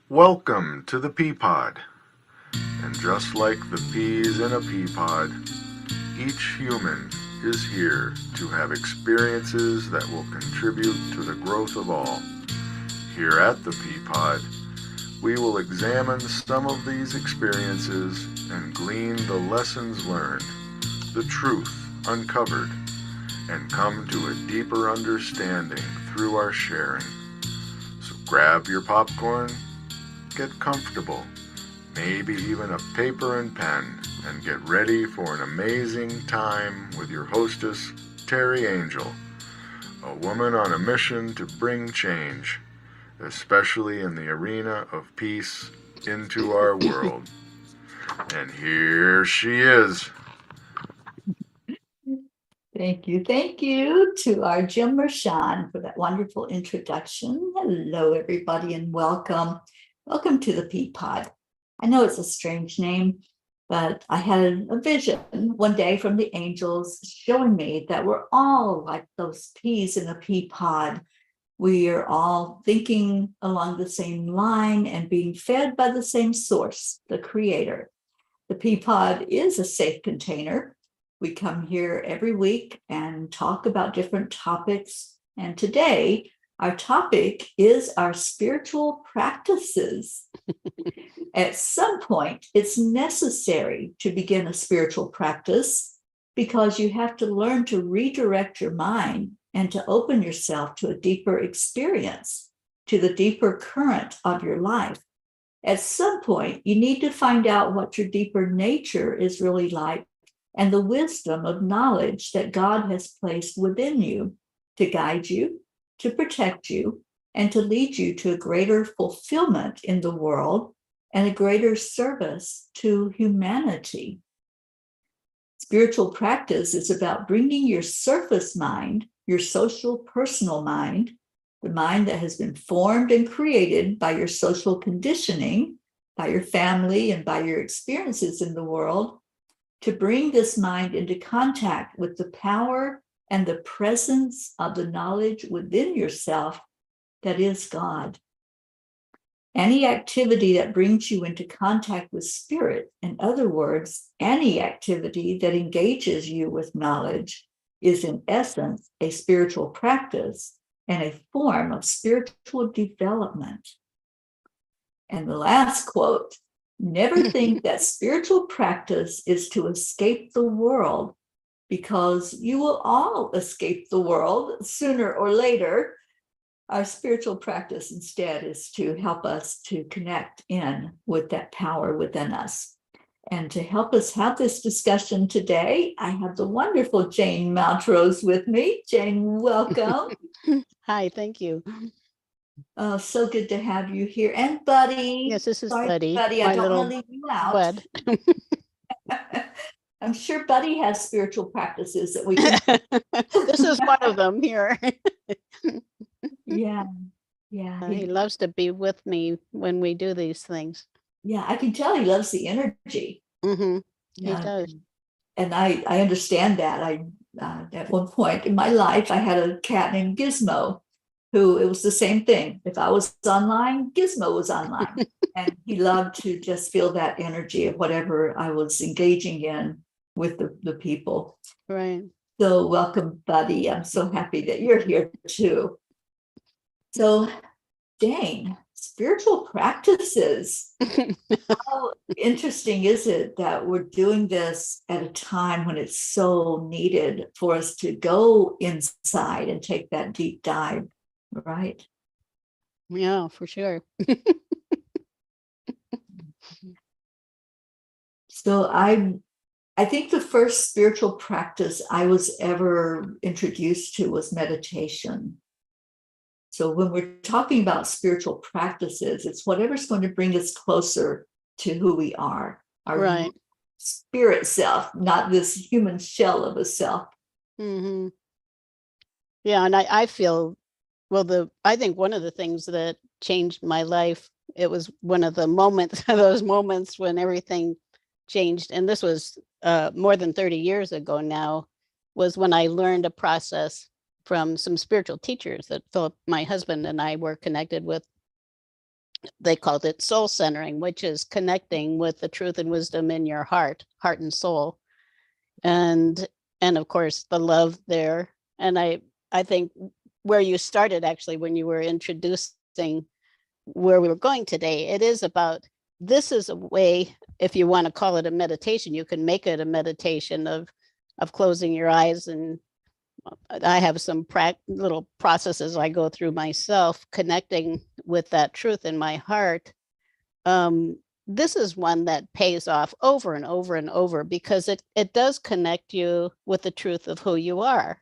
Welcome to the Peapod. And just like the peas in a peapod, each human is here to have experiences that will contribute to the growth of all. Here at the Peapod, we will examine some of these experiences and glean the lessons learned, the truth uncovered, and come to a deeper understanding through our sharing. So grab your popcorn, get comfortable, maybe even a paper and pen, and get ready for an amazing time with your hostess, TeriAngel, a woman on a mission to bring change, especially in the arena of peace, into our world. And here she is. Thank you to our Jim Rashan for that wonderful introduction. Hello, everybody, and welcome. Welcome to the Peapod. I know it's a strange name, but I had a vision one day from the angels showing me that we're all like those peas in a pea pod. We are all thinking along the same line and being fed by the same source, the Creator. The Peapod is a safe container. We come here every week and talk about different topics. And today, our topic is our spiritual practices. At some point, it's necessary to begin a spiritual practice because you have to learn to redirect your mind and to open yourself to a deeper experience, to the deeper current of your life. At some point, you need to find out what your deeper nature is really like and the wisdom of knowledge that God has placed within you to guide you, to protect you, and to lead you to a greater fulfillment in the world and a greater service to humanity. Spiritual practice is about bringing your surface mind, your social personal mind, the mind that has been formed and created by your social conditioning, by your family, and by your experiences in the world, to bring this mind into contact with the power and the presence of the knowledge within yourself that is God. Any activity that brings you into contact with spirit, in other words, any activity that engages you with knowledge, is in essence a spiritual practice and a form of spiritual development. And the last quote, never think that spiritual practice is to escape the world, because you will all escape the world sooner or later. Our spiritual practice instead is to help us to connect in with that power within us. And to help us have this discussion today, I have the wonderful Jane Mountrose with me. Jane, welcome. Hi, thank you. Oh, so good to have you here. And Buddy. Yes, this is Sorry, Buddy. Buddy, I don't want to leave you out. Bud. I'm sure Buddy has spiritual practices that we can. This is one of them here. Yeah. He loves to be with me when we do these things. Yeah, I can tell he loves the energy. Mm-hmm. Yeah. He does. And I understand that. At one point in my life, I had a cat named Gizmo, who it was the same thing. If I was online, Gizmo was online. And he loved to just feel that energy of whatever I was engaging in with the people. Right. So welcome, Buddy. I'm so happy that you're here too. So, Jane, spiritual practices. How interesting is it that we're doing this at a time when it's so needed for us to go inside and take that deep dive, right? Yeah, for sure. So I think the first spiritual practice I was ever introduced to was meditation. So when we're talking about spiritual practices, it's whatever's going to bring us closer to who we are, our right. spirit self, not this human shell of a self. Mm-hmm. Yeah, and I feel, well, I think one of the things that changed my life, it was one of the moments, those moments when everything changed, and this was more than 30 years ago now, was when I learned a process from some spiritual teachers that Philip, my husband, and I were connected with. they called it soul centering, which is connecting with the truth and wisdom in your heart and soul. And of course the love there. And I think where you started actually when you were introducing where we were going today, it is about, this is a way, if you want to call it a meditation, you can make it a meditation of closing your eyes. And I have some little processes I go through myself, connecting with that truth in my heart. This is one that pays off over and over and over, because it does connect you with the truth of who you are,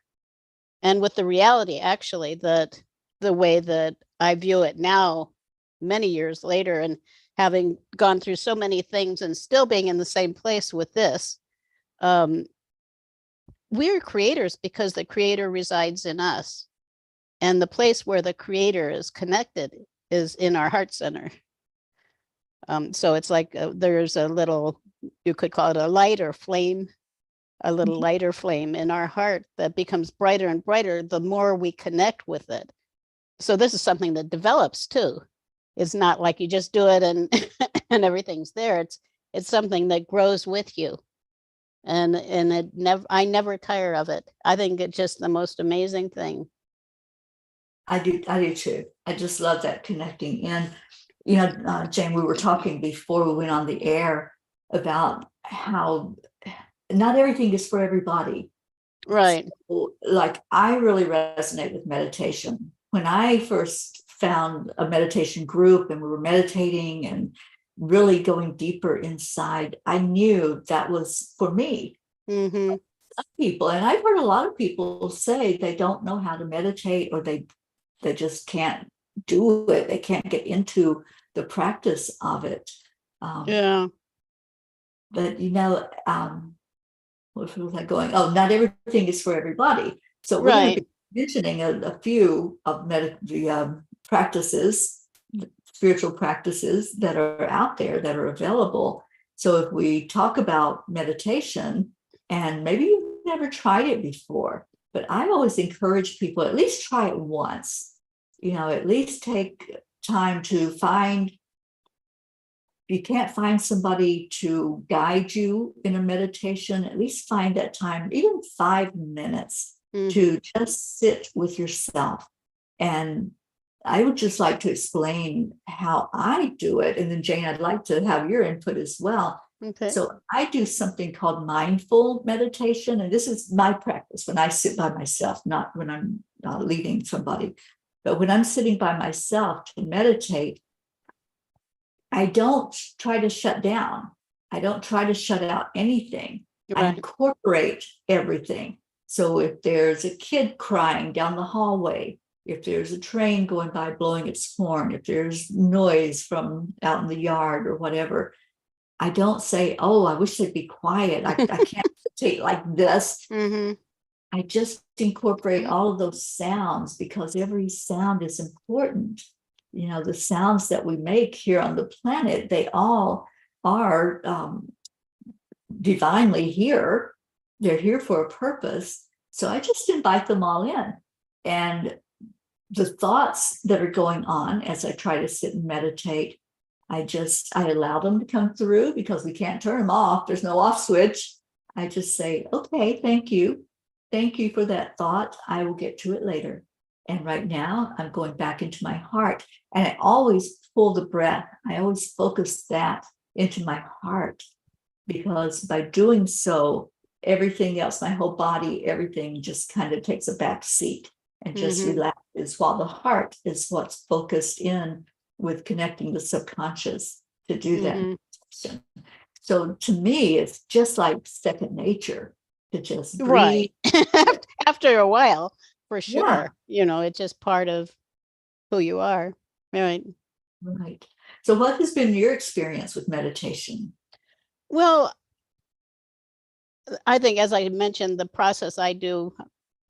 and with the reality, actually, that the way that I view it now, many years later, and having gone through so many things and still being in the same place with this, we're creators because the creator resides in us. And the place where the creator is connected is in our heart center. So it's like there's a little, you could call it a light or flame, a little lighter flame in our heart that becomes brighter and brighter the more we connect with it. So this is something that develops too. It's not like you just do it and and everything's there. It's something that grows with you. And I never tire of it. I think it's just the most amazing thing. I do too. I just love that connecting in. You know, Jane, we were talking before we went on the air about how not everything is for everybody. Right. So, like, I really resonate with meditation. When I first found a meditation group and we were meditating and really going deeper inside, I knew that was for me. Mm-hmm. Some people, and I've heard a lot of people say they don't know how to meditate, or they just can't do it. They can't get into the practice of it. Yeah. But you know, what was I going? Oh, not everything is for everybody. So we're going to be mentioning a few of the practices, spiritual practices that are out there that are available. So if we talk about meditation, and maybe you've never tried it before, but I always encourage people at least try it once. You know, at least take time to find. If you can't find somebody to guide you in a meditation, at least find that time, even 5 minutes, to just sit with yourself. And I would just like to explain how I do it. And then Jane, I'd like to have your input as well. Okay. So I do something called mindful meditation. And this is my practice when I sit by myself, not when I'm leading somebody. But when I'm sitting by myself to meditate, I don't try to shut down. I don't try to shut out anything. I incorporate everything. So if there's a kid crying down the hallway, if there's a train going by blowing its horn, if there's noise from out in the yard or whatever, I don't say, oh, I wish they'd be quiet. I can't meditate like this. I just incorporate all of those sounds, because every sound is important. You know, the sounds that we make here on the planet, they all are divinely here. They're here for a purpose. So I just invite them all in. And the thoughts that are going on as I try to sit and meditate, I allow them to come through, because we can't turn them off. There's no off switch. I just say, okay, thank you. Thank you for that thought. I will get to it later. And right now I'm going back into my heart, and I always pull the breath. I always focus that into my heart, because by doing so, everything else, my whole body, everything just kind of takes a back seat and just relaxes, while the heart is what's focused in with connecting the subconscious to do that. So to me, it's just like second nature to just breathe. After a while, for sure. Yeah. You know, it's just part of who you are. Right. So what has been your experience with meditation? Well, I think, as I mentioned, the process I do,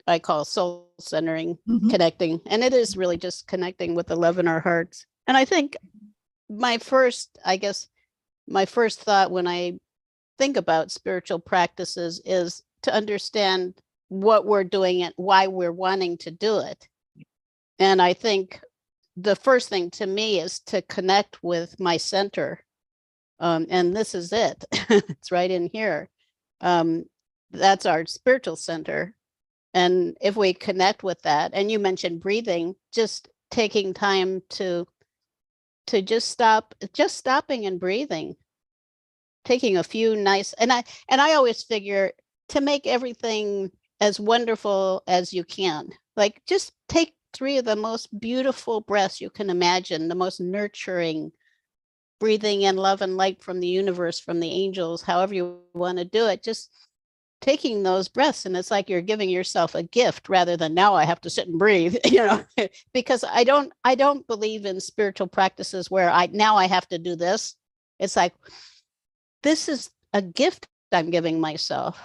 I call soul centering, connecting. And it is really just connecting with the love in our hearts. And I think my first thought when I think about spiritual practices is to understand what we're doing and why we're wanting to do it. And I think the first thing to me is to connect with my center. And this is it. It's right in here. That's our spiritual center. And if we connect with that, and you mentioned breathing, just taking time to just stopping and breathing, taking a few nice, and I always figure to make everything as wonderful as you can, like just take 3 of the most beautiful breaths you can imagine, the most nurturing, breathing in love and light from the universe, from the angels, however you want to do it, just taking those breaths. And it's like you're giving yourself a gift rather than now I have to sit and breathe, because I don't believe in spiritual practices where I have to do this. It's like, this is a gift I'm giving myself.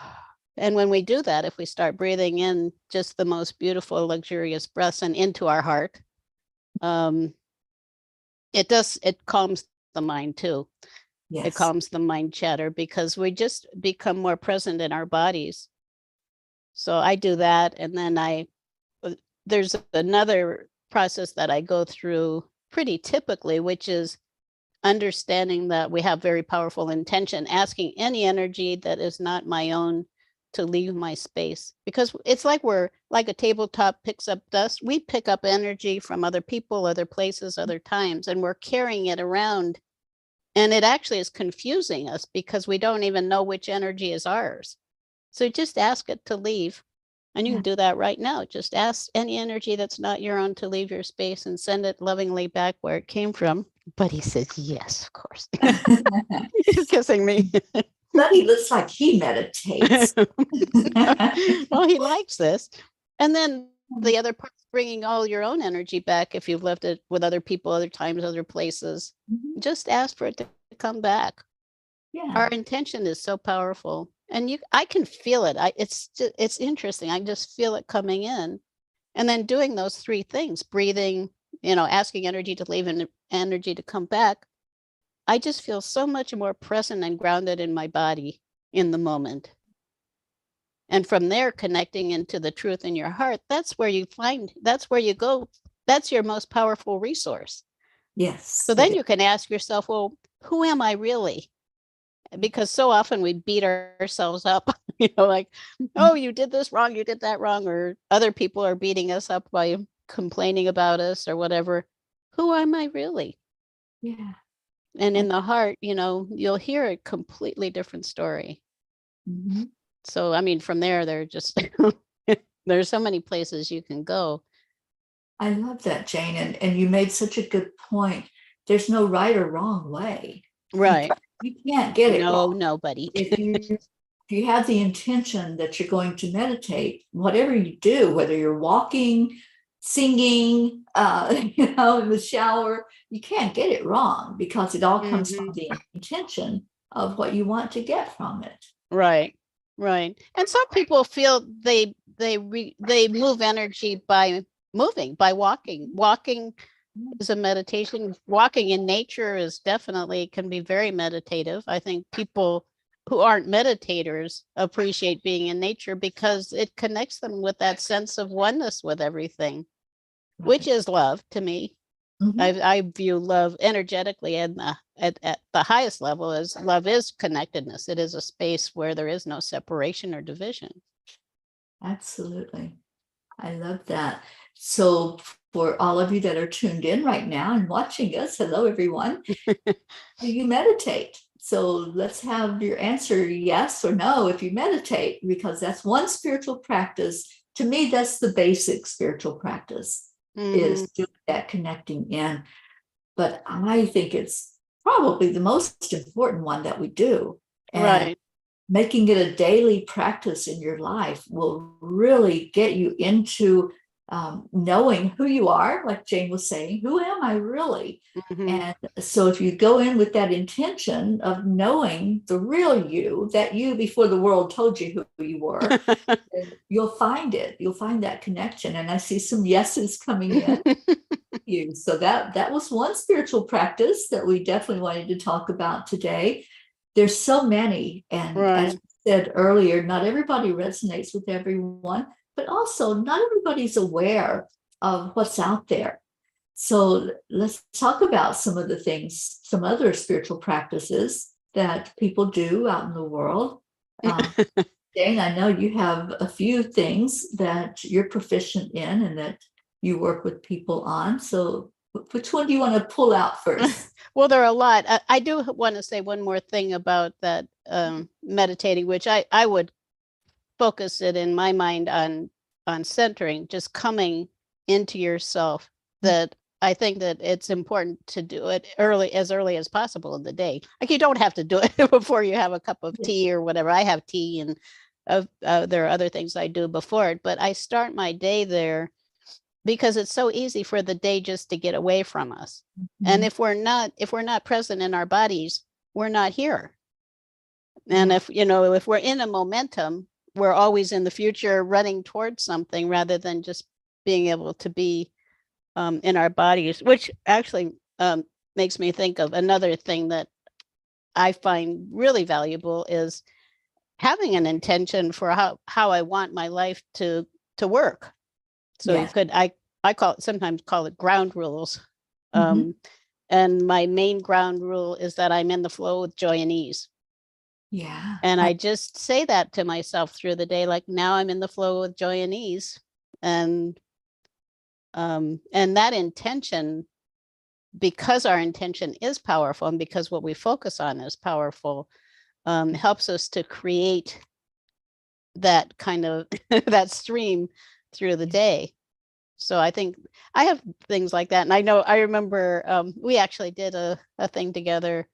And when we do that, if we start breathing in just the most beautiful, luxurious breaths and into our heart, it calms the mind too. Yes. It calms the mind chatter because we just become more present in our bodies. So I do that. And then there's another process that I go through pretty typically, which is understanding that we have very powerful intention, asking any energy that is not my own to leave my space, because it's like we're like a tabletop picks up dust. We pick up energy from other people, other places, other times, and we're carrying it around. And it actually is confusing us because we don't even know which energy is ours. So just ask it to leave. And you can do that right now. Just ask any energy that's not your own to leave your space and send it lovingly back where it came from. But he says, yes, of course. He's kissing me. But he looks like he meditates. Well, he likes this. And then the other part is bringing all your own energy back. If you've left it with other people, other times, other places, just ask for it to come back. Yeah. Our intention is so powerful, and I can feel it. It's interesting. I just feel it coming in, and then doing those 3 things: breathing, asking energy to leave and energy to come back. I just feel so much more present and grounded in my body in the moment. And from there, connecting into the truth in your heart, that's where you go. That's your most powerful resource. Yes. So then you can ask yourself, well, who am I really? Because so often we beat ourselves up, like, oh, you did this wrong, you did that wrong, or other people are beating us up by complaining about us or whatever. Who am I really? Yeah. And in the heart, you'll hear a completely different story. Mm-hmm. So, I mean, from there, there's so many places you can go. I love that, Jane. And you made such a good point. There's no right or wrong way. Right. You can't get it wrong. Nobody. If you have the intention that you're going to meditate, whatever you do, whether you're walking, singing, in the shower, you can't get it wrong because it all comes from the intention of what you want to get from it. Right. And some people feel they move energy by moving, by walking. Walking is a meditation. Walking in nature can be very meditative. I think people who aren't meditators appreciate being in nature because it connects them with that sense of oneness with everything, which is love to me. I view love energetically and at the highest level as love is connectedness. It is a space where there is no separation or division. Absolutely. I love that. So for all of you that are tuned in right now and watching us, hello, everyone. Do you meditate? So let's have your answer yes or no if you meditate, because that's one spiritual practice. To me, that's the basic spiritual practice, is doing that connecting in. But I think it's probably the most important one that we do. And right. Making it a daily practice in your life will really get you into knowing who you are, like Jane was saying, who am I really? And so if you go in with that intention of knowing the real you, that you before the world told you who you were, you'll find it. You'll find that connection. And I see some yeses coming in. You. So that was one spiritual practice that we definitely wanted to talk about today. There's so many. And as I said earlier, not everybody resonates with everyone, but also not everybody's aware of what's out there. So let's talk about some of the things, some other spiritual practices that people do out in the world. Jane, I know you have a few things that you're proficient in and that you work with people on. So which one do you want to pull out first? Well, there are a lot. I do want to say one more thing about that meditating, which I would focus it in my mind on centering, just coming into yourself. That I think that it's important to do it early as possible in the day. Like, you don't have to do it before you have a cup of tea or whatever. I have tea, and there are other things I do before it, but I start my day there because it's so easy for the day just to get away from us. And if we're not present in our bodies, we're not here. And if we're in a momentum, we're always in the future running towards something rather than just being able to be in our bodies, which actually makes me think of another thing that I find really valuable is having an intention for how I want my life to work. So you could, I sometimes call it ground rules. And my main ground rule is that I'm in the flow with joy and ease. Yeah. And I just say that to myself through the day, like, now I'm in the flow with joy and ease. And that intention, because our intention is powerful and because what we focus on is powerful, helps us to create that kind of that stream through the day. So I think I have things like that. And I remember we actually did a thing together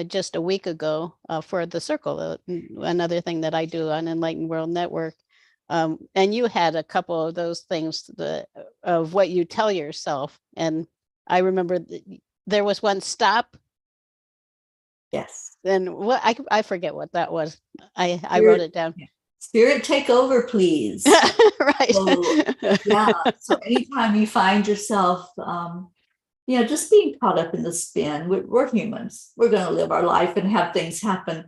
just a week ago for the circle, another thing that I do on Enlightened World Network. And you had a couple of those things of what you tell yourself. And I remember there was one, stop. Yes. And what I forget what that was. I wrote it down. Spirit, take over, please. Right. So, yeah. So anytime you find yourself, just being caught up in the spin, we're humans. We're going to live our life and have things happen.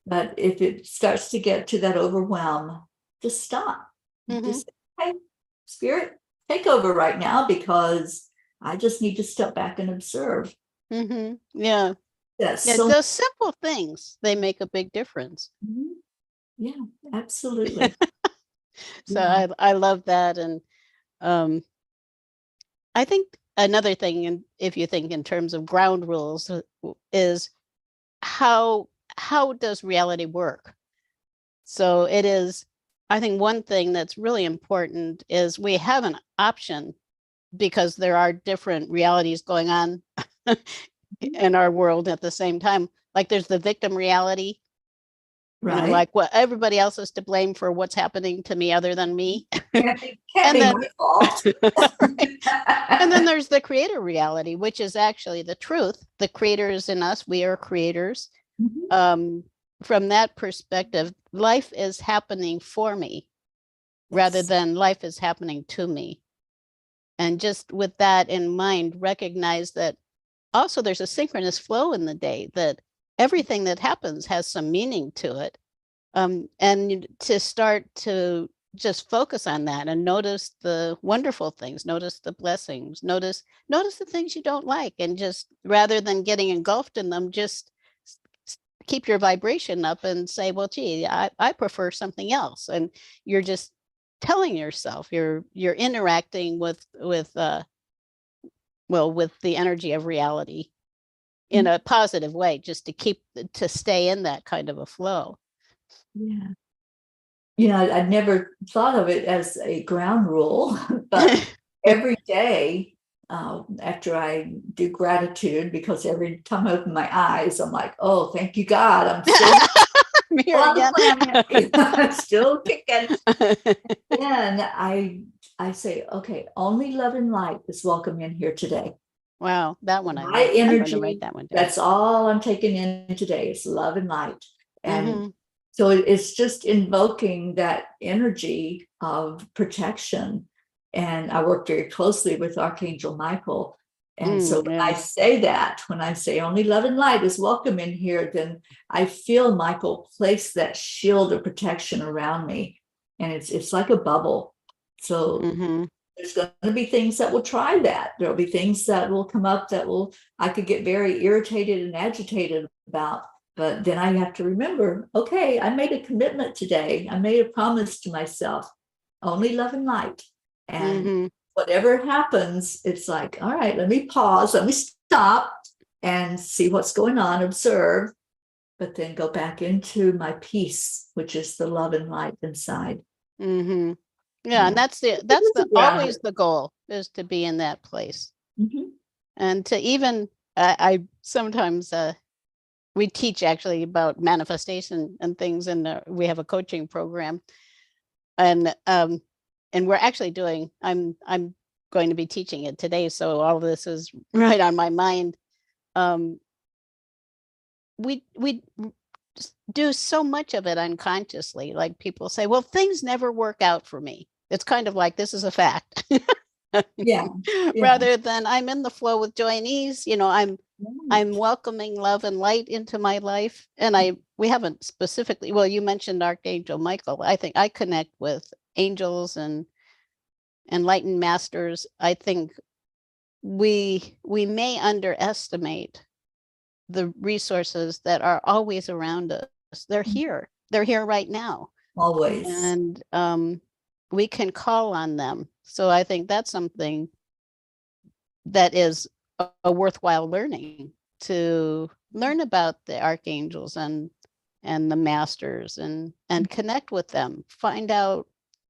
But if it starts to get to that overwhelm, just stop. Just say, hey, Spirit, take over right now, because I just need to step back and observe. Yeah. Yes. Yeah, those simple things, they make a big difference. Yeah, absolutely. So I love that. And I think another thing, and if you think in terms of ground rules, is how does reality work? So it is, I think one thing that's really important is we have an option, because there are different realities going on in our world at the same time. Like, there's the victim reality, right? Like, what, everybody else is to blame for what's happening to me other than me. Can't be my fault. And then there's the creator reality, which is actually the truth. The creator is in us. We are creators. From that perspective, life is happening for me rather than life is happening to me. And just with that in mind, recognize that also there's a synchronous flow in the day, that everything that happens has some meaning to it. And to start to just focus on that and notice the wonderful things, notice the blessings, notice the things you don't like, and just, rather than getting engulfed in them, just keep your vibration up and say, well, gee, I prefer something else. And you're just telling yourself, you're interacting with the energy of reality in a positive way, just to stay in that kind of a flow. Yeah. I'd never thought of it as a ground rule, but every day after I do gratitude, because every time I open my eyes, I'm like, oh, thank you, God, I'm still on the planet. I'm still kicking. And I say, okay, only love and light is welcome in here today. Wow, that one my energy. I'm going to write that one down. That's all I'm taking in today is love and light. And so it's just invoking that energy of protection. And I work very closely with Archangel Michael. And so when I say that, when I say only love and light is welcome in here, then I feel Michael place that shield of protection around me. And it's like a bubble. So There's going to be things that will try that. There'll be things that will come up that I could get very irritated and agitated about. But then I have to remember, okay, I made a commitment today. I made a promise to myself, only love and light. And whatever happens, it's like, all right, let me pause, let me stop and see what's going on, observe, but then go back into my peace, which is the love and light inside. Yeah, and that's always the goal, is to be in that place. And to even I sometimes we teach actually about manifestation and things, and we have a coaching program, and we're actually doing, I'm going to be teaching it today, so all this is right on my mind. We do so much of it unconsciously. Like people say, well, things never work out for me. It's kind of like, this is a fact. Yeah. Rather than I'm in the flow with joy and ease, I'm welcoming love and light into my life. And we haven't specifically, well, you mentioned Archangel Michael. I think I connect with angels and enlightened masters. I think we may underestimate the resources that are always around us. They're here. They're here right now. Always. And we can call on them. So I think that's something that is a worthwhile learning, to learn about the archangels and the masters and connect with them. Find out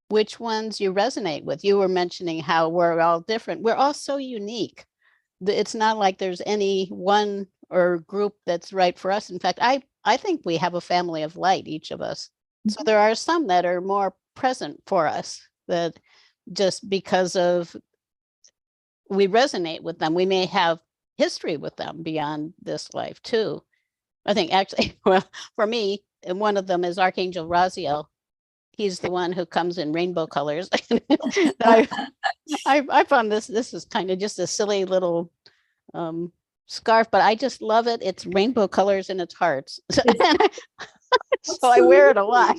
which ones you resonate with. You were mentioning how we're all different. We're all so unique. It's not like there's any one or group that's right for us. In fact, I think we have a family of light, each of us. So there are some that are more present for us, that just because of we resonate with them, we may have history with them beyond this life too. I think actually, well, for me, and one of them is Archangel Raziel. He's the one who comes in rainbow colors. I found this is kind of just a silly little scarf, but I just love it. It's rainbow colors and it's hearts. So I wear it a lot.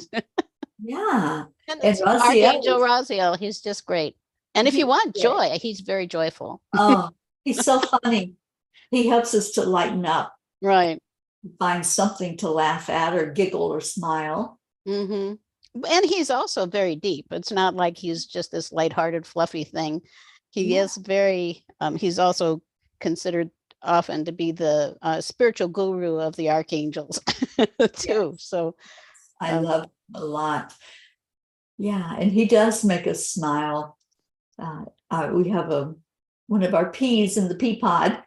Yeah. And it's Archangel Raziel. He's just great. And if you want joy, he's very joyful. Oh, he's so funny. He helps us to lighten up. Right. Find something to laugh at or giggle or smile. And he's also very deep. It's not like he's just this lighthearted, fluffy thing. He is very, he's also considered often to be the spiritual guru of the archangels too. Yes. So I love him a lot. Yeah, and he does make us smile. We have one of our peas in the Peapod.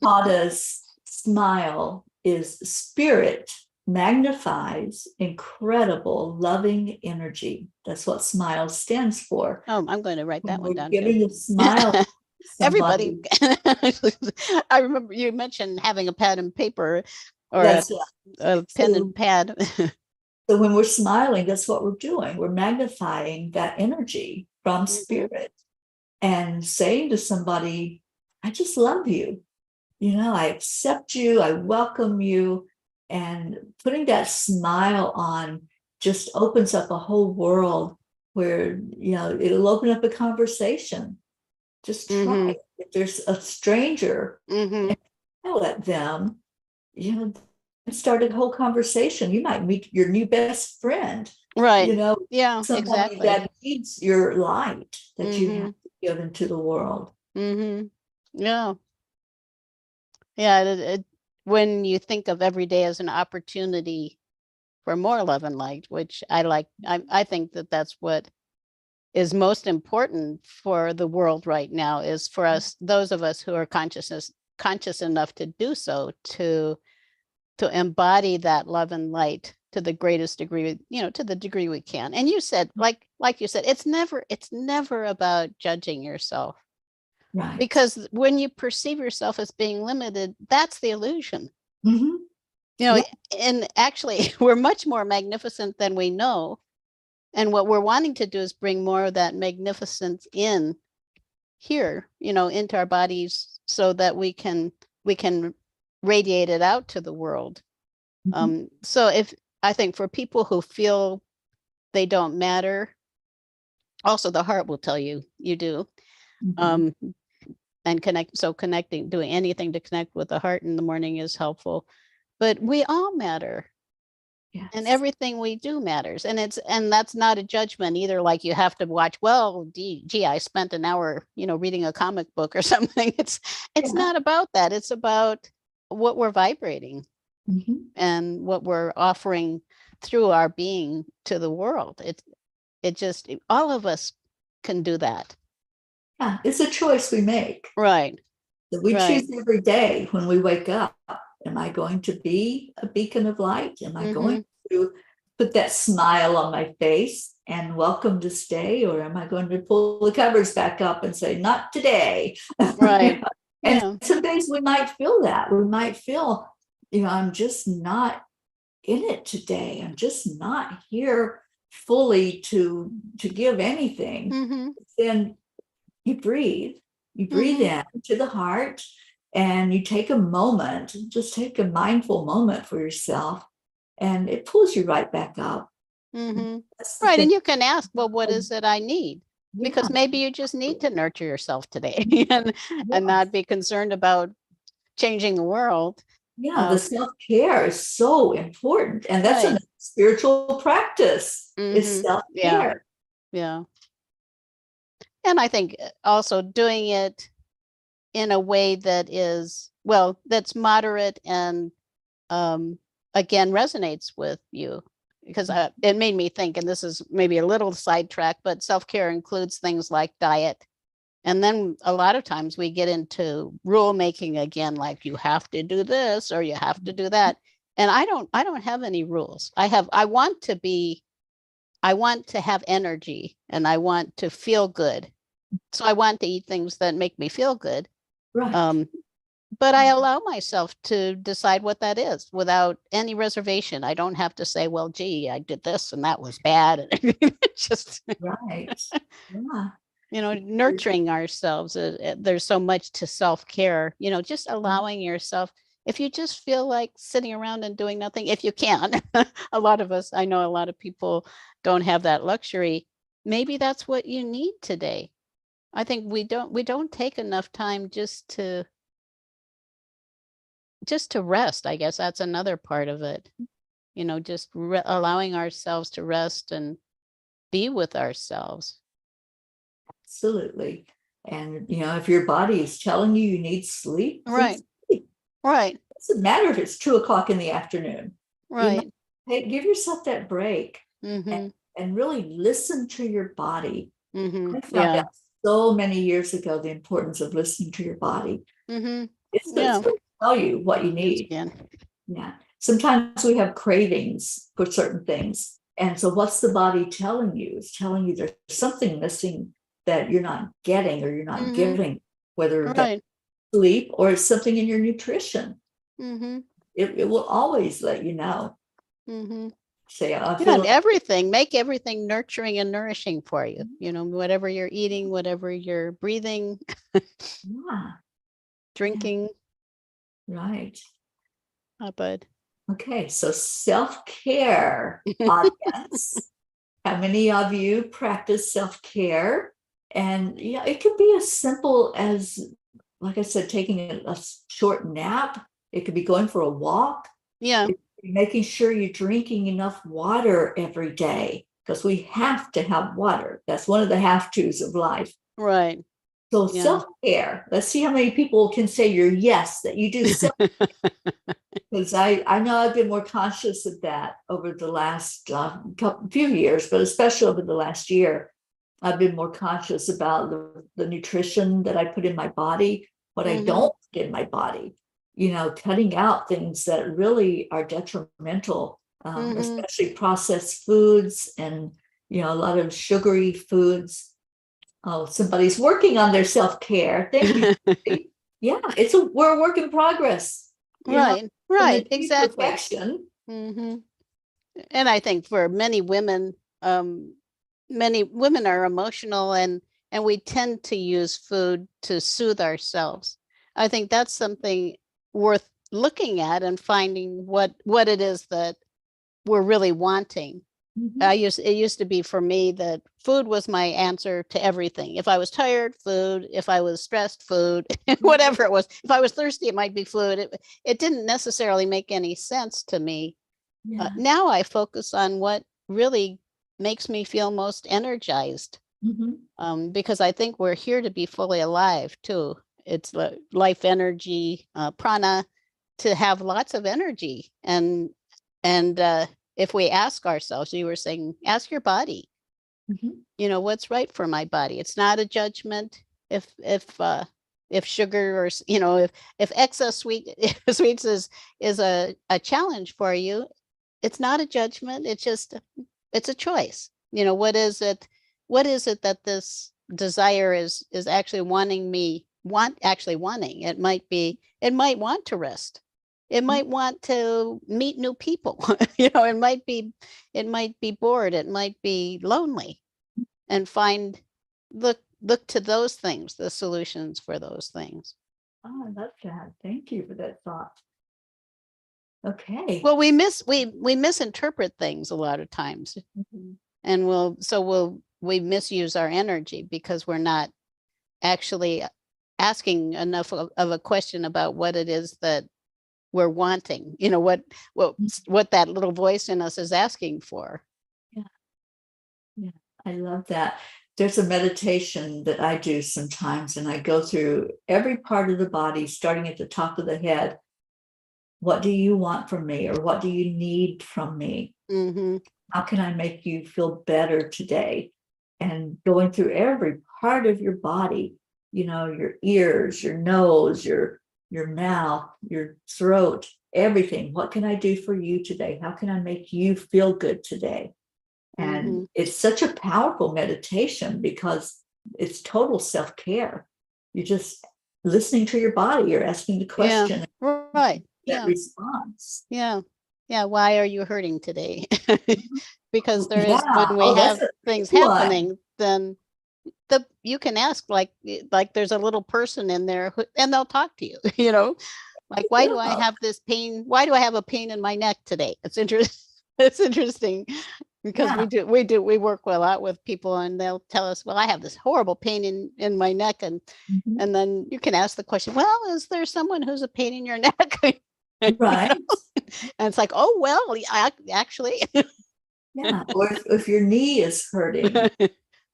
Pada's smile is spirit magnifies incredible loving energy. That's what smile stands for. Oh, I'm going to write that one down. Giving a smile. Everybody. I remember you mentioned having a pad and paper, or a pen and pad. So when we're smiling, that's what we're doing. We're magnifying that energy from spirit and saying to somebody, I just love you. I accept you. I welcome you. And putting that smile on just opens up a whole world where, it'll open up a conversation. Just try it. If there's a stranger, and smile at them, start a whole conversation. You might meet your new best friend. Right. Yeah, exactly. That needs your light that you have to give into the world. Yeah. Yeah. When you think of every day as an opportunity for more love and light, which I like, I think that's what is most important for the world right now, is for us, those of us who are conscious enough to do so, to embody that love and light to the greatest degree, to the degree we can. And you said, like you said, it's never about judging yourself. Right. Because when you perceive yourself as being limited, that's the illusion. And actually we're much more magnificent than we know. And what we're wanting to do is bring more of that magnificence in here, into our bodies, so that we can radiate it out to the world. So I think for people who feel they don't matter, Also, the heart will tell you you do. Mhm. And connecting, doing anything to connect with the heart in the morning is helpful. But we all matter. And Yes. everything we do matters. And that's not a judgment either. Like you have to watch, well, gee, I spent an hour, reading a comic book or something. It's Yeah. not about that. It's about what we're vibrating Mhm. and what we're offering through our being to the world. It just, all of us can do that. Yeah, it's a choice we make. Right. That we Right. choose every day when we wake up. Am I going to be a beacon of light? Am I going to put that smile on my face and welcome to stay? Or am I going to pull the covers back up and say, not today? Right. And Yeah. some days we might feel that. We might feel, I'm just not in it today. I'm just not here fully to give anything. Mm-hmm. Then you breathe Mm-hmm. in to the heart, and you take a moment, just take a mindful moment for yourself, and it pulls you right back up. Mm-hmm. That's the Right. thing. And you can ask, well, what is it I need? Yeah, Because maybe you just need to nurture yourself today and yeah, not be concerned about changing the world. yeah. The self-care is so important, and that's a Right. spiritual practice. Is Mm-hmm. Yeah. self-care. Yeah. And I think also doing it in a way that is, well, that's moderate and again resonates with you. Because it made me think, and this is maybe a little sidetrack, but self-care includes things like diet. And then a lot of times we get into rule making again, like you have to do this or you have to do that. And I don't have any rules. I want to have energy and I want to feel good. So I want to eat things that make me feel good. Right. Um, but I allow myself to decide what that is without any reservation. I don't have to say, well, gee, I did this and that was bad. Just, Right. Yeah. nurturing ourselves. There's so much to self-care, just allowing yourself, if you just feel like sitting around and doing nothing, if you can, a lot of us, I know a lot of people don't have that luxury. Maybe that's what you need today. I think we don't take enough time just to rest. I guess that's another part of it. Just allowing ourselves to rest and be with ourselves. Absolutely. And if your body is telling you you need sleep, please Right. sleep. Right. It doesn't matter if it's 2 o'clock in the afternoon. Right. Give yourself that break Mm-hmm. and really listen to your body. Mm-hmm. I found Yeah. out so many years ago the importance of listening to your body. Mm-hmm. It's Yeah. going to tell you what you Yes, need. again. Yeah. Sometimes we have cravings for certain things. And so what's the body telling you? It's telling you there's something missing that you're not getting or you're not Mm-hmm. giving, whether that's Right. sleep or it's something in your nutrition. Mm-hmm. It will always let you know. Mm-hmm. Say, I Yeah, feel and make everything nurturing and nourishing for you. Whatever you're eating, whatever you're breathing, yeah, drinking, right. bud. Okay, so self-care, audience. How many of you practice self-care? And it could be as simple as, like I said, taking a short nap. It could be going for a walk. Yeah. Making sure you're drinking enough water every day, because we have to have water. That's one of the have-tos of life. Right. So Yeah. self-care. Let's see how many people can say your yes, that you do self. Because I know I've been more conscious of that over the last few years, but especially over the last year. I've been more conscious about the nutrition that I put in my body, what I don't put in my body, cutting out things that really are detrimental, especially processed foods and, a lot of sugary foods. Oh, somebody's working on their self-care. Thank you. Yeah, we're a work in progress. Right. Right. Exactly. Perfection. Mm-hmm. And I think for many women are emotional and we tend to use food to soothe ourselves. I think that's something worth looking at and finding what it is that we're really wanting. Mhm. it used to be for me that food was my answer to everything. If I was tired, food. If I was stressed, food. Whatever it was. If I was thirsty, it might be food. It didn't necessarily make any sense to me. Yeah. Now I focus on what really makes me feel most energized, Mhm. because I think we're here to be fully alive too. It's life energy, prana, to have lots of energy. And if we ask ourselves, you were saying, ask your body, Mhm. what's right for my body. It's not a judgment. If sugar, or if excess sweets is a challenge for you, it's not a judgment. It's a choice. What is it that this desire is actually actually wanting? It might want to rest. It might want to meet new people. It might be bored. It might be lonely, and look to those things, the solutions for those things. Oh, I love that. Thank you for that thought. Okay. Well, we misinterpret things a lot of times, Mhm. and we misuse our energy because we're not actually asking enough of a question about what it is that we're wanting, what that little voice in us is asking for. Yeah. Yeah. I love that. There's a meditation that I do sometimes, and I go through every part of the body, starting at the top of the head. What do you want from me, or what do you need from me? Mm-hmm. How can I make you feel better today? And going through every part of your body, your ears, your nose, your mouth, your throat, everything. What can I do for you today? How can I make you feel good today? And Mm-hmm. it's such a powerful meditation because it's total self-care. You're just listening to your body. You're asking the Yeah. question, Right. that Yeah. response. Yeah. Yeah. Why are you hurting today? Because when Yeah. we Oh, that's have a big things one. happening, then you can ask, like there's a little person in there and they'll talk to you, like, why do I Yeah. have this pain? Why do I have a pain in my neck today? It's interesting. It's interesting because Yeah. we work a lot with people, and they'll tell us, well, I have this horrible pain in my neck. And Mhm. and then you can ask the question, well, is there someone who's a pain in your neck? Right. And it's like, oh, well, actually. Yeah. Or if your knee is hurting,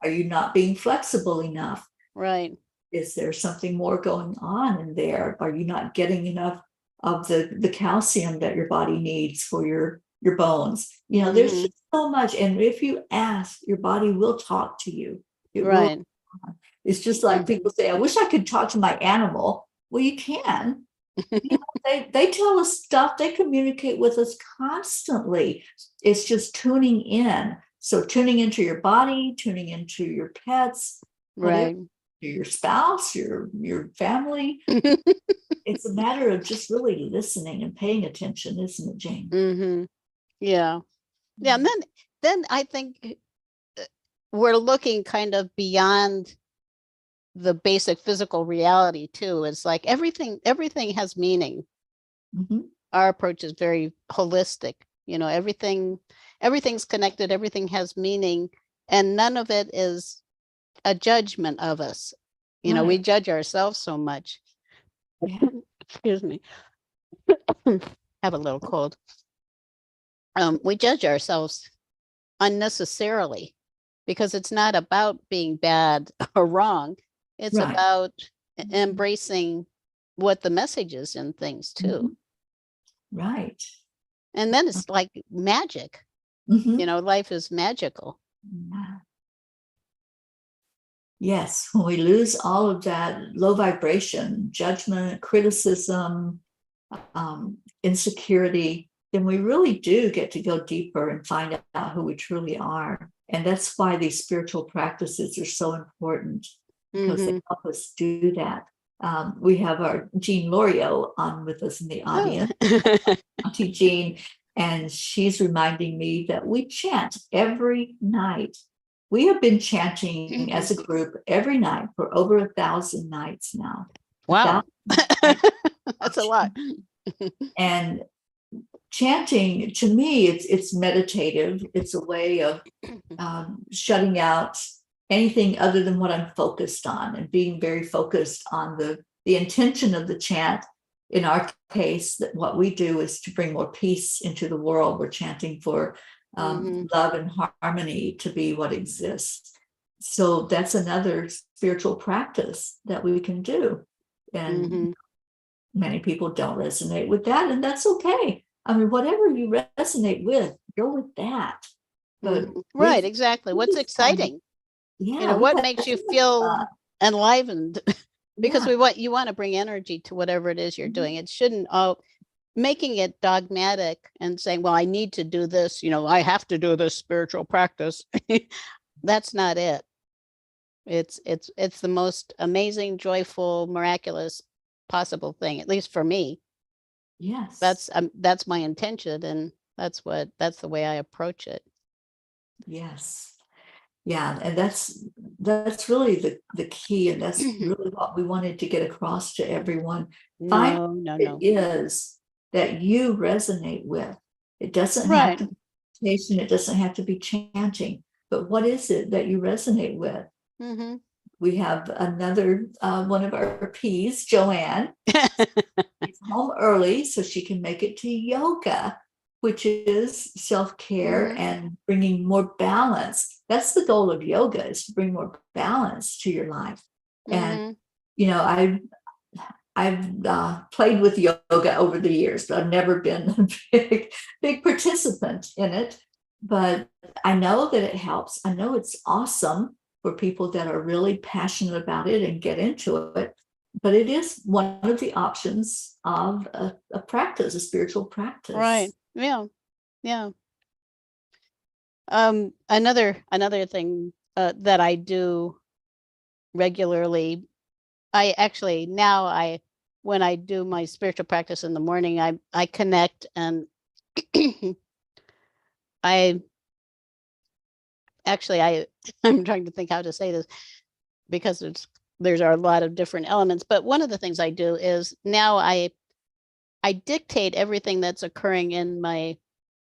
are you not being flexible enough? Right. Is there something more going on in there? Are you not getting enough of the calcium that your body needs for your bones? There's Hmm. just so much. And if you ask, your body will talk to you. It will. Right. It's just like people say, I wish I could talk to my animal. Well, you can. They tell us stuff, they communicate with us constantly. It's just tuning in. So tuning into your body, tuning into your pets, whatever, Right. your spouse, your family. It's a matter of just really listening and paying attention, isn't it, Jane? Hmm. Yeah. Yeah. And then I think we're looking kind of beyond the basic physical reality too. It's like everything has meaning. Mhm. Our approach is very holistic. Everything's connected, everything has meaning, and none of it is a judgment of us. We Right. judge ourselves so much. Yeah. Excuse me. Have a little cold. We judge ourselves unnecessarily, because it's not about being bad or wrong. It's Right. about embracing what the message is in things too. Mhm. Right. And then it's like magic. Mhm. Life is magical. Yeah. Yes, when we lose all of that low vibration, judgment, criticism, insecurity, then we really do get to go deeper and find out who we truly are. And that's why these spiritual practices are so important, because they Hmm. help us do that. We have our Jean Lorio on with us in the Oh. audience, Auntie Jean, and she's reminding me that we chant every night. We have been chanting as a group every night for over 1,000 nights now. Wow. 1,000 nights of That's a lot. chanting. And chanting, to me, it's meditative. It's a way of shutting out anything other than what I'm focused on, and being very focused on the intention of the chant. In our case, that what we do is to bring more peace into the world. We're chanting for love and harmony to be what exists. So that's another spiritual practice that we can do. And many people don't resonate with that, and that's okay. I mean, whatever you resonate with, go with that. But right, exactly. What's exciting? Yeah, what makes you feel enlivened? Because yeah. you want to bring energy to whatever it is you're doing. It shouldn't making it dogmatic and saying, well, I need to do this, I have to do this spiritual practice. That's not it. It's the most amazing, joyful, miraculous possible thing, at least for me. Yes. That's my intention, and that's the way I approach it. Yes. Yeah, and that's really the key, and that's really what we wanted to get across to everyone. No. It is that you resonate with. It doesn't have to be meditation, it doesn't have to be chanting, but what is it that you resonate with? We have another one of our P's, Joanne. She's home early so she can make it to yoga, which is self-care and bringing more balance. That's the goal of yoga, is to bring more balance to your life. And I've played with yoga over the years, but I've never been a big participant in it. But I know that it helps. I know it's awesome for people that are really passionate about it and get into it. But it is one of the options of a practice, a spiritual practice. Right. Yeah. Another thing that I do regularly, when I do my spiritual practice in the morning, I connect, and I'm trying to think how to say this, because there's a lot of different elements. But one of the things I do is now I dictate everything that's occurring in my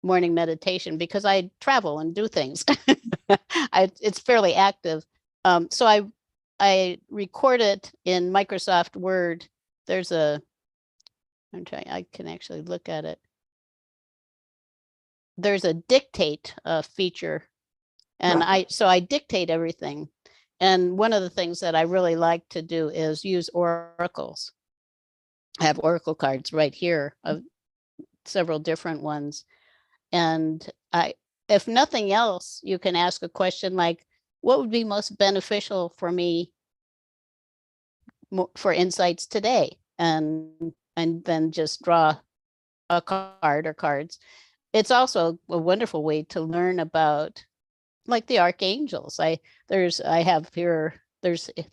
morning meditation, because I travel and do things. It's fairly active. So I record it in Microsoft Word. I can actually look at it. There's a dictate feature, and I dictate everything. And one of the things that I really like to do is use oracles. I have oracle cards right here, of several different ones. And if nothing else, you can ask a question like, what would be most beneficial for me for insights today? And then just draw a card or cards. It's also a wonderful way to learn about, like, the archangels. There's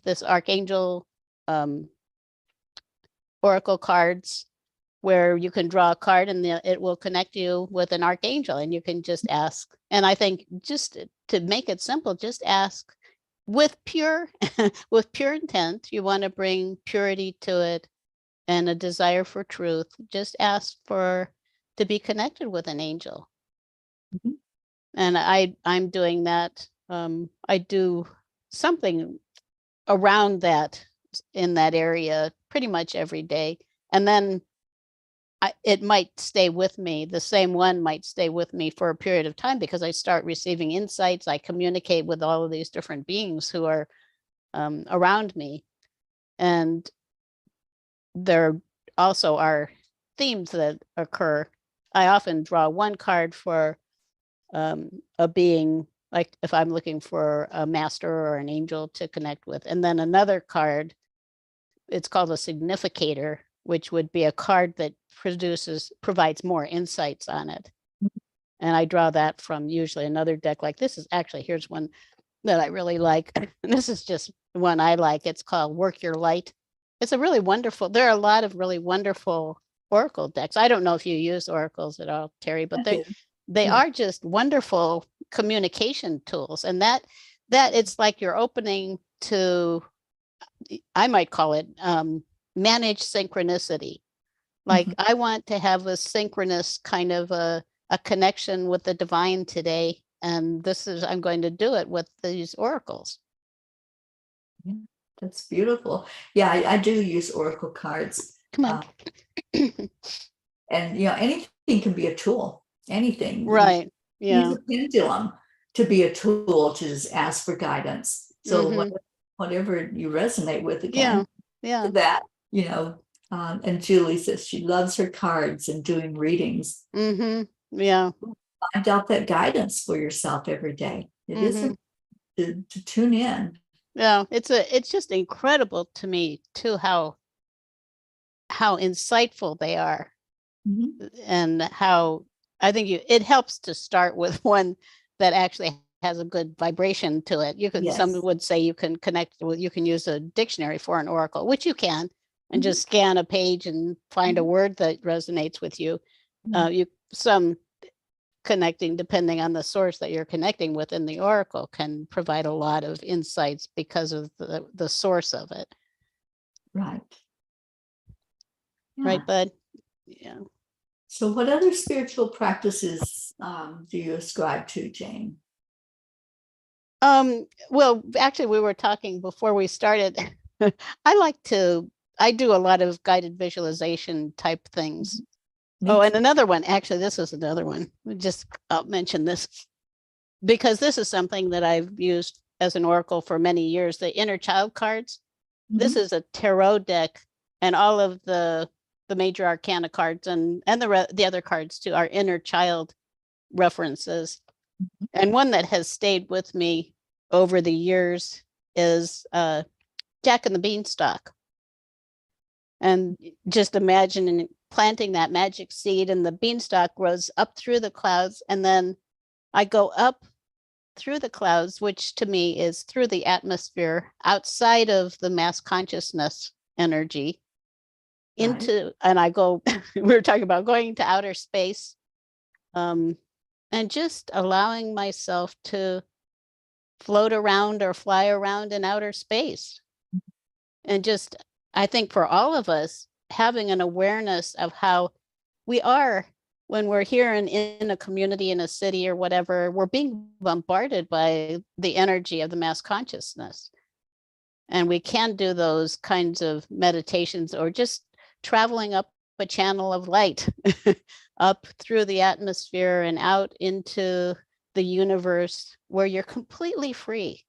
this archangel oracle cards, where you can draw a card and it will connect you with an archangel, and you can just ask. And I think, just to make it simple, just ask with pure intent. You want to bring purity to it and a desire for truth. Just ask to be connected with an angel. And I'm doing that. I do something around that, in that area, pretty much every day. And then it might stay with me. The same one might stay with me for a period of time, because I start receiving insights. I communicate with all of these different beings who are around me. And there also are themes that occur. I often draw one card for a being, like if I'm looking for a master or an angel to connect with, and then another card, it's called a significator, which would be a card that provides more insights on it. And I draw that from usually another deck. Like this is actually, here's one that I really like. And this is just one I like. It's called Work Your Light. It's a really wonderful, there are a lot of really wonderful oracle decks. I don't know if you use oracles at all, Teri, but they are just wonderful communication tools. And that it's like you're opening to, I might call it managed synchronicity. Like I want to have a synchronous kind of a connection with the divine today. And I'm going to do it with these oracles. Yeah, that's beautiful. Yeah, I do use oracle cards. Come on. And anything can be a tool. Anything. Right. Yeah. Use a pendulum to be a tool to just ask for guidance. So whatever you resonate with, again, yeah. that, and Julie says she loves her cards and doing readings. Yeah. Find out that guidance for yourself every day. It isn't to tune in. Yeah, it's just incredible to me too how insightful they are, and how I think it helps to start with one that actually has a good vibration to it. Some would say you can you can use a dictionary for an oracle, which you can, and just scan a page and find a word that resonates with you. Some connecting, depending on the source that you're connecting with in the oracle, can provide a lot of insights because of the source of it. Right. Yeah. Right, bud? Yeah. So what other spiritual practices do you ascribe to, Jane? Well, actually, we were talking before we started. I do a lot of guided visualization type things. And another one, actually, this is another one. I'll mention this because this is something that I've used as an oracle for many years, the inner child cards. This is a tarot deck, and all of the major arcana cards and the other cards too are inner child references. And one that has stayed with me over the years is Jack and the Beanstalk. And just imagine planting that magic seed, and the beanstalk grows up through the clouds, and then I go up through the clouds, which to me is through the atmosphere outside of the mass consciousness energy into, and I go, we were talking about going to outer space, and just allowing myself to float around or fly around in outer space. And just, I think for all of us, having an awareness of how we are when we're here in a community, in a city or whatever, we're being bombarded by the energy of the mass consciousness. And we can do those kinds of meditations or just traveling up a channel of light up through the atmosphere and out into the universe where you're completely free.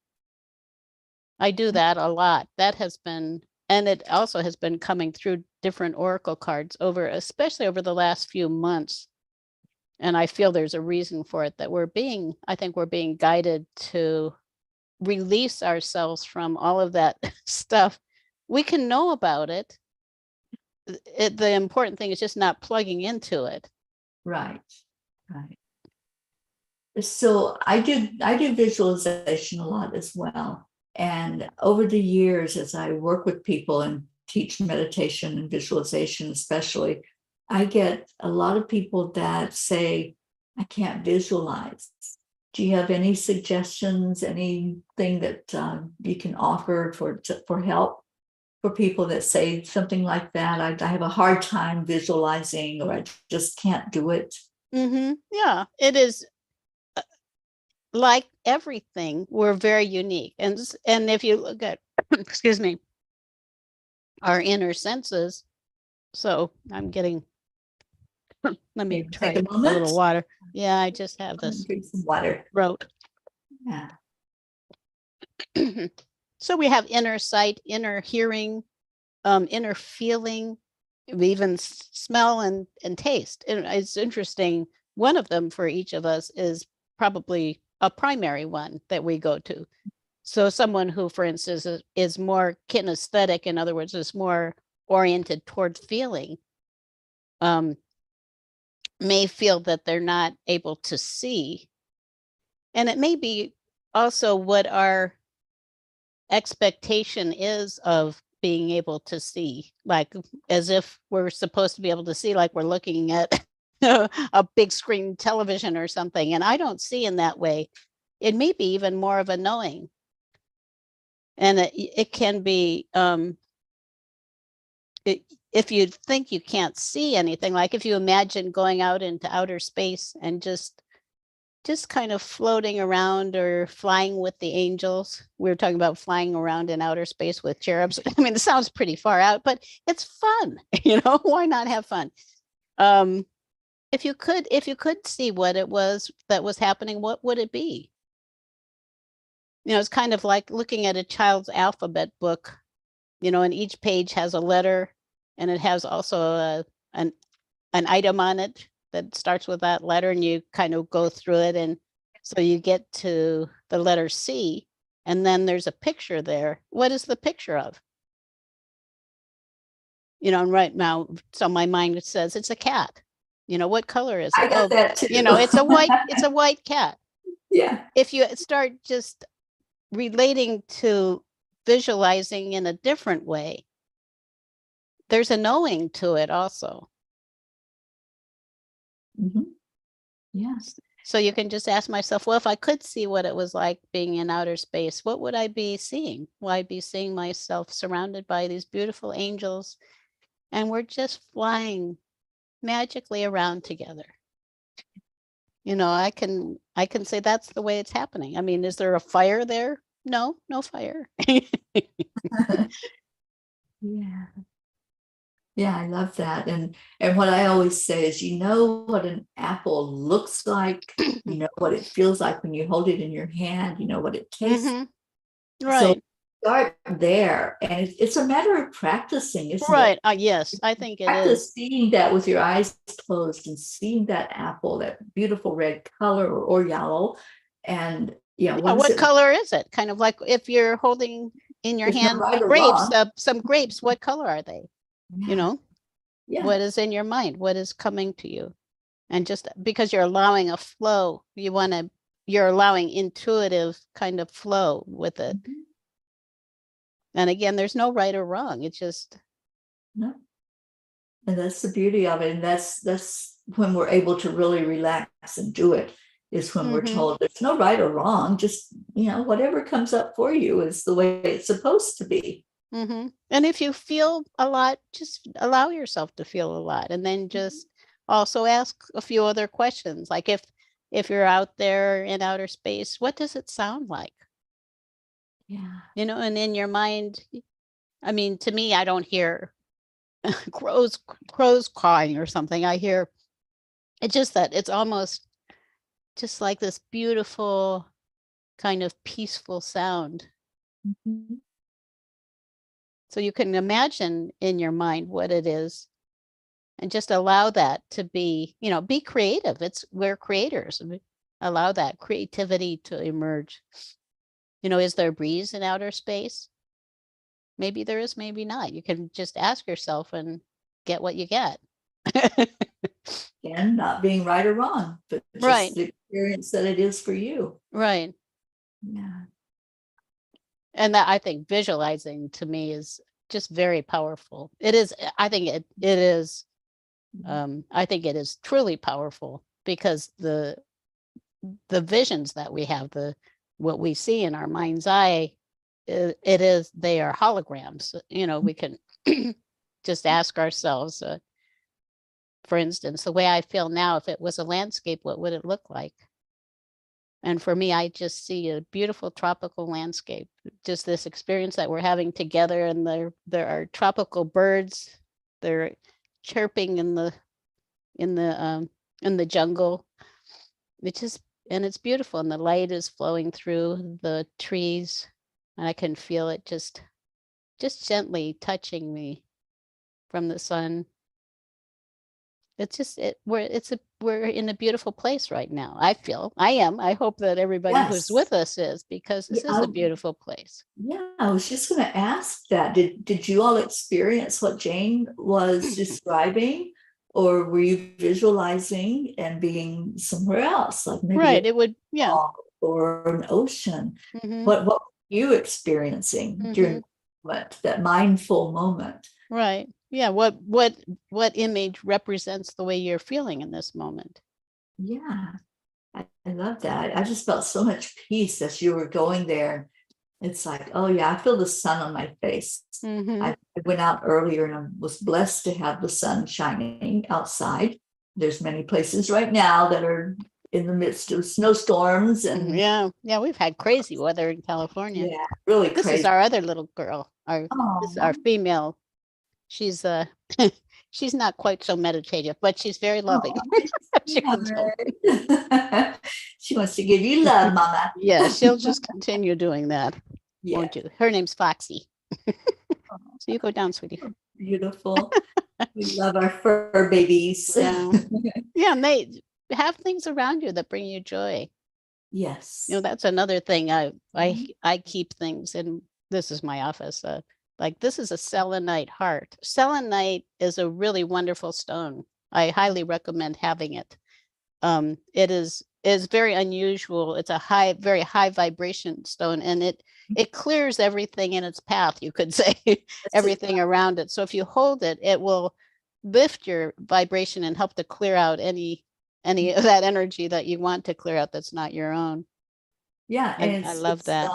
I do that a lot. That has been, and it also has been coming through different oracle cards especially over the last few months. And I feel there's a reason for it, that I think we're being guided to release ourselves from all of that stuff. We can know about it. The important thing is just not plugging into it. Right. So I do visualization a lot as well. And over the years, as I work with people and teach meditation and visualization, especially, I get a lot of people that say, I can't visualize. Do you have any suggestions, anything that you can offer for help for people that say something like that? I have a hard time visualizing, or I just can't do it. Yeah, it is. Like everything, we're very unique. And if you look at, excuse me, our inner senses. So I'm getting, let me try a little water. Yeah, I just have this. Drink some water. Throat. Yeah. So we have inner sight, inner hearing, inner feeling, even smell and taste. And it's interesting. One of them for each of us is probably a primary one that we go to. So someone who, for instance, is more kinesthetic, in other words, is more oriented towards feeling, may feel that they're not able to see. And it may be also what our expectation is of being able to see, like as if we're supposed to be able to see, like we're looking at a big screen television or something. And I don't see in that way. It may be even more of a knowing. And it can be, it if you think you can't see anything, like if you imagine going out into outer space and just kind of floating around or flying with the angels. We were talking about flying around in outer space with cherubs. I mean, it sounds pretty far out, but it's fun. Why not have fun? If you could see what it was that was happening, what would it be? It's kind of like looking at a child's alphabet book, and each page has a letter, and it has also an item on it that starts with that letter, and you kind of go through it, and so you get to the letter C, and then there's a picture there. What is the picture of? And right now, so my mind says it's a cat. What color is it? I got that too. It's a white cat. Yeah. If you start just relating to visualizing in a different way, there's a knowing to it also. Mm-hmm. Yes. So you can just ask myself, well, if I could see what it was like being in outer space, what would I be seeing? Well, I'd be seeing myself surrounded by these beautiful angels, and we're just flying magically around together. I can say that's the way it's happening. I mean, is there a fire there? No fire. Yeah. Yeah, I love that. And what I always say is, what an apple looks like, what it feels like when you hold it in your hand, what it tastes. Mm-hmm. Right. So start there, and it's a matter of practicing, isn't right. it? Yes, I think it Practice is. seeing that with your eyes closed and seeing that apple, that beautiful red color or yellow. And what color is it? Kind of like if you're holding in your hand grapes, some grapes, what color are they? Yeah. What is in your mind? What is coming to you? And just because you're allowing a flow, you're allowing intuitive kind of flow with it. Mm-hmm. And again, there's no right or wrong. It's just no. And that's the beauty of it. And that's when we're able to really relax and do it, is when we're told there's no right or wrong. Just, whatever comes up for you is the way it's supposed to be. Mm-hmm. And if you feel a lot, just allow yourself to feel a lot. And then just also ask a few other questions. Like if you're out there in outer space, what does it sound like? Yeah. And in your mind, I mean, to me, I don't hear crows cawing or something. I hear it's just that it's almost just like this beautiful kind of peaceful sound. Mm-hmm. So you can imagine in your mind what it is, and just allow that to be, be creative. We're creators. Allow that creativity to emerge. Is there a breeze in outer space? Maybe there is, maybe not. You can just ask yourself and get what you get. And not being right or wrong, but just right. the experience that it is for you. Right. Yeah. And that, I think, visualizing to me is just very powerful. It is. I think it is. I think it is truly powerful, because the visions that we have, what we see in our mind's eye, they are holograms. We can just ask ourselves, for instance, the way I feel now, if it was a landscape, what would it look like? And for me, I just see a beautiful tropical landscape, just this experience that we're having together. And there are tropical birds. They're chirping in the jungle. And it's beautiful. And the light is flowing through the trees, and I can feel it just gently touching me from the sun. It's just we're in a beautiful place right now. I hope that everybody who's with us is, because this is a beautiful place. Yeah, I was just going to ask that. Did you all experience what Jane was describing, or were you visualizing and being somewhere else, like maybe it would, yeah, or an ocean? What were you experiencing during that mindful moment? Right. Yeah. What image represents the way you're feeling in this moment? Yeah, I love that. I just felt so much peace as you were going there, It's like, oh yeah, I feel the sun on my face. Mhm. I went out earlier and I was blessed to have the sun shining outside. There's many places right now that are in the midst of snowstorms and Yeah, we've had crazy weather in California. yeah, really This is crazy. our other little girl. This is our Oh, female. She's she's not quite so meditative, but she's very loving. She comes home. she wants to give you love, Mama. Yeah, she'll just continue doing that, Yeah, won't you? Her name's Foxy. So you go down, sweetie. beautiful. We love our fur babies. Yeah. Yeah, and they have things around you that bring you joy. Yes. You know, that's another thing. I Mhm. I keep things, and this is my office. Like this is a selenite heart. Selenite is a really wonderful stone. I highly recommend having it. It is very unusual. It's a very high vibration stone, and it clears everything in its path. You could say everything around it. So if you hold it, it will lift your vibration and help to clear out any of that energy that you want to clear out that's not your own. Yeah, And and I love that.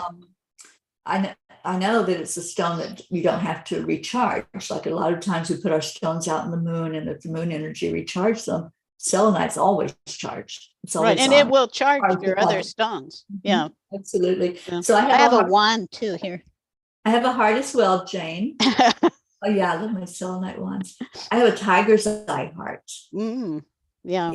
I know that it's a stone that you don't have to recharge. Like a lot of times we put our stones out in the moon, and if the moon energy recharges them, selenite's always charged. It's Right, always and it on. will charge Part of the your other puzzle. stones. Mhm. Yeah. Absolutely. Yeah. So I have a wand too here. I have a heart as well, Jane. Oh yeah, I love my selenite wands. I have a tiger's eye heart. Yeah.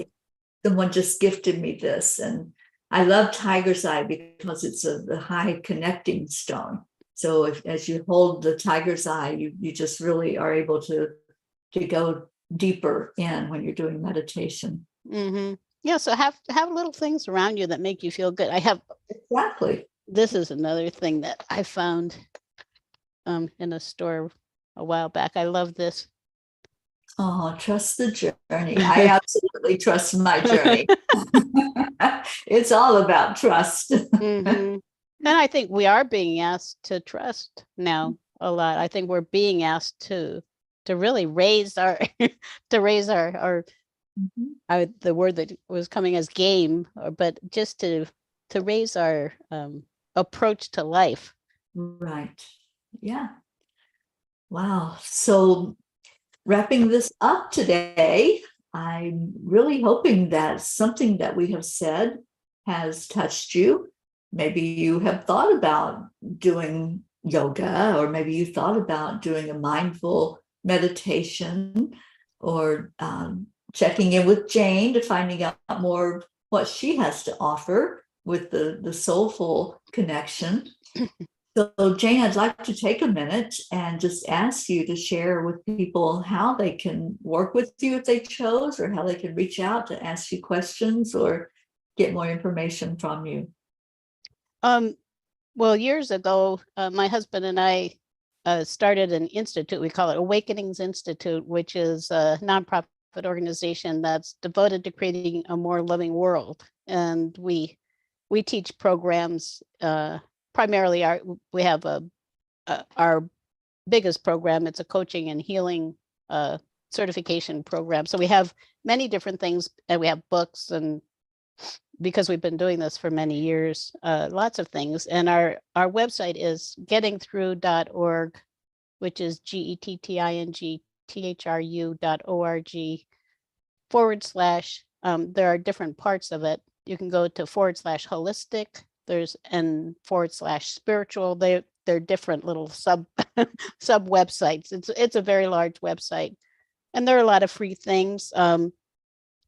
Someone just gifted me this, and I love tiger's eye because it's the high connecting stone. So as you hold the tiger's eye, you just really are able to go deeper in when you're doing meditation. Yeah, so have little things around you that make you feel good. I have Exactly. This is another thing that I found in a store a while back. I love this. Oh, trust the journey. I absolutely trust my journey. It's all about trust. And I think we are being asked to trust now a lot. I think we're being asked to really raise our to raise our the word that was coming as game, but just to raise our approach to life. Right. Yeah. Wow. So wrapping this up today, I'm really hoping that something that we have said has touched you. Maybe you have thought about doing yoga, or maybe you thought about doing a mindful meditation, or checking in with Jane to finding out more what she has to offer with the soulful connection. So, Jane, I'd like to take a minute and just ask you to share with people how they can work with you if they chose, or how they can reach out to ask you questions or get more information from you. Well, years ago, my husband and I started an institute. We call it Awakenings Institute, which is a nonprofit organization that's devoted to creating a more loving world. And we teach programs. Primarily, we have our biggest program. It's a coaching and healing certification program. So we have many different things, and we have books, and because we've been doing this for many years, lots of things. And our website is gettingthrough.org, which is gettingthru.org / there are different parts of it. You can go to / holistic, there's and / spiritual. They're different little sub websites. It's a very large website, and there are a lot of free things.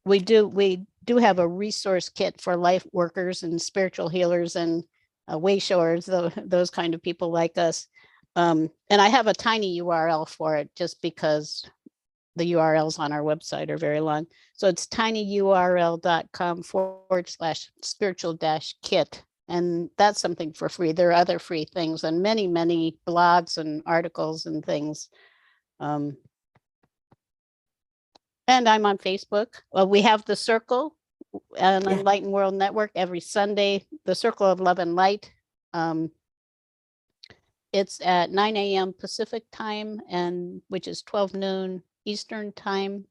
We do have a resource kit for life workers and spiritual healers and way showers, those kind of people like us. And I have a tiny URL for it just because the URLs on our website are very long. So it's tinyurl.com / spiritual -kit. And that's something for free. There are other free things and many, many blogs and articles and things. And I'm on Facebook. Well, we have the Circle, an Enlightened World Network every Sunday, the Circle of Love and Light. It's at 9 a.m. Pacific time, and which is 12 noon Eastern time.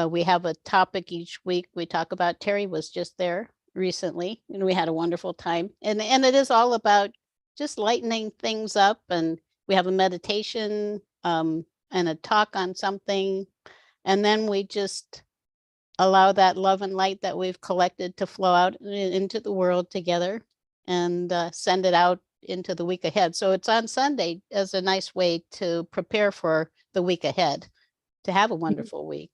We have a topic each week. We talk about, Teri was just there recently, and we had a wonderful time. And it is all about just lightening things up, and we have a meditation and a talk on something, and then we just allow that love and light that we've collected to flow out into the world together, and send it out into the week ahead. So it's on Sunday as a nice way to prepare for the week ahead, to have a wonderful week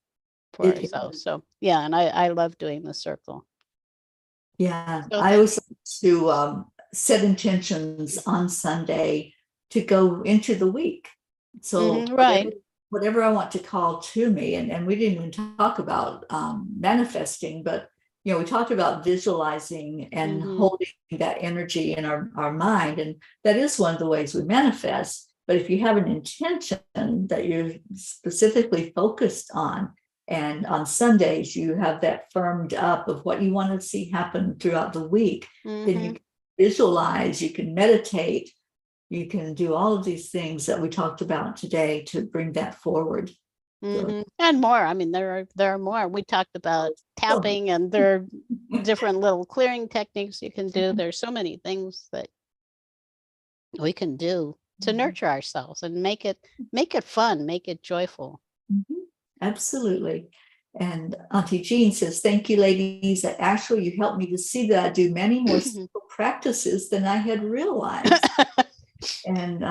for It ourselves. So yeah, and I love doing the circle. Yeah, So I always like to set intentions on Sunday to go into the week. So right. whatever I want to call to me, and we didn't even talk about manifesting, but we talked about visualizing and holding that energy in our mind, and that is one of the ways we manifest. But if you have an intention that you're specifically focused on, and on Sundays, you have that firmed up of what you want to see happen throughout the week. Then you can visualize, you can meditate, you can do all of these things that we talked about today to bring that forward. And more. I mean, there are more. We talked about tapping, and there are different little clearing techniques you can do. There's so many things that we can do to nurture ourselves and make it fun, make it joyful. Absolutely. And Auntie Jean says, thank you, ladies. Actually, you helped me to see that I do many more simple practices than I had realized. And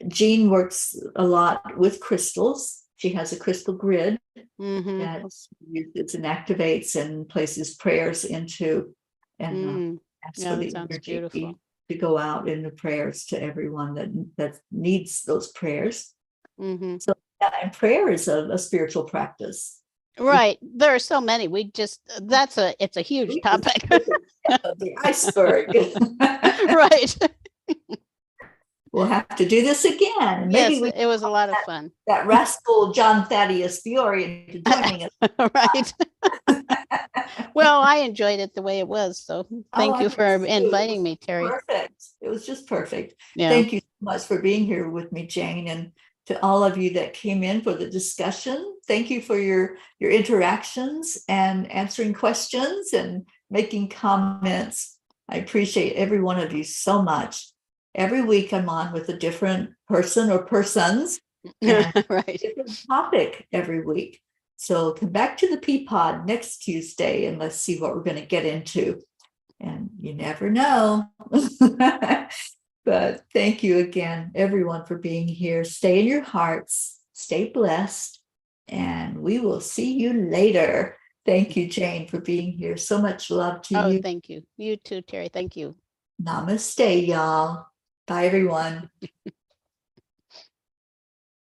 Jean works a lot with crystals. She has a crystal grid that uses and activates and places prayers into, and asks for the energy to go out in the prayers to everyone that needs those prayers. So and prayer is a spiritual practice. Right. There are so many. It's a huge topic. The iceberg. Right. We'll have to do this again. Maybe it was a lot of fun. That rascal John Thaddeus Fiore into joining us. Right. Well, I enjoyed it the way it was. So thank you for inviting me, Teri. Perfect. It was just perfect. Yeah. Thank you so much for being here with me, Jane, and to all of you that came in for the discussion. Thank you for your interactions and answering questions and making comments. I appreciate every one of you so much. Every week I'm on with a different person or persons, and right. different topic every week. So come back to the Peapod next Tuesday and let's see what we're going to get into. And you never know. But thank you again, everyone, for being here. Stay in your hearts, stay blessed, and we will see you later. Thank you, Jane, for being here. So much love to you. Oh, thank you. You too, Teri. Thank you. Namaste, y'all. Bye, everyone.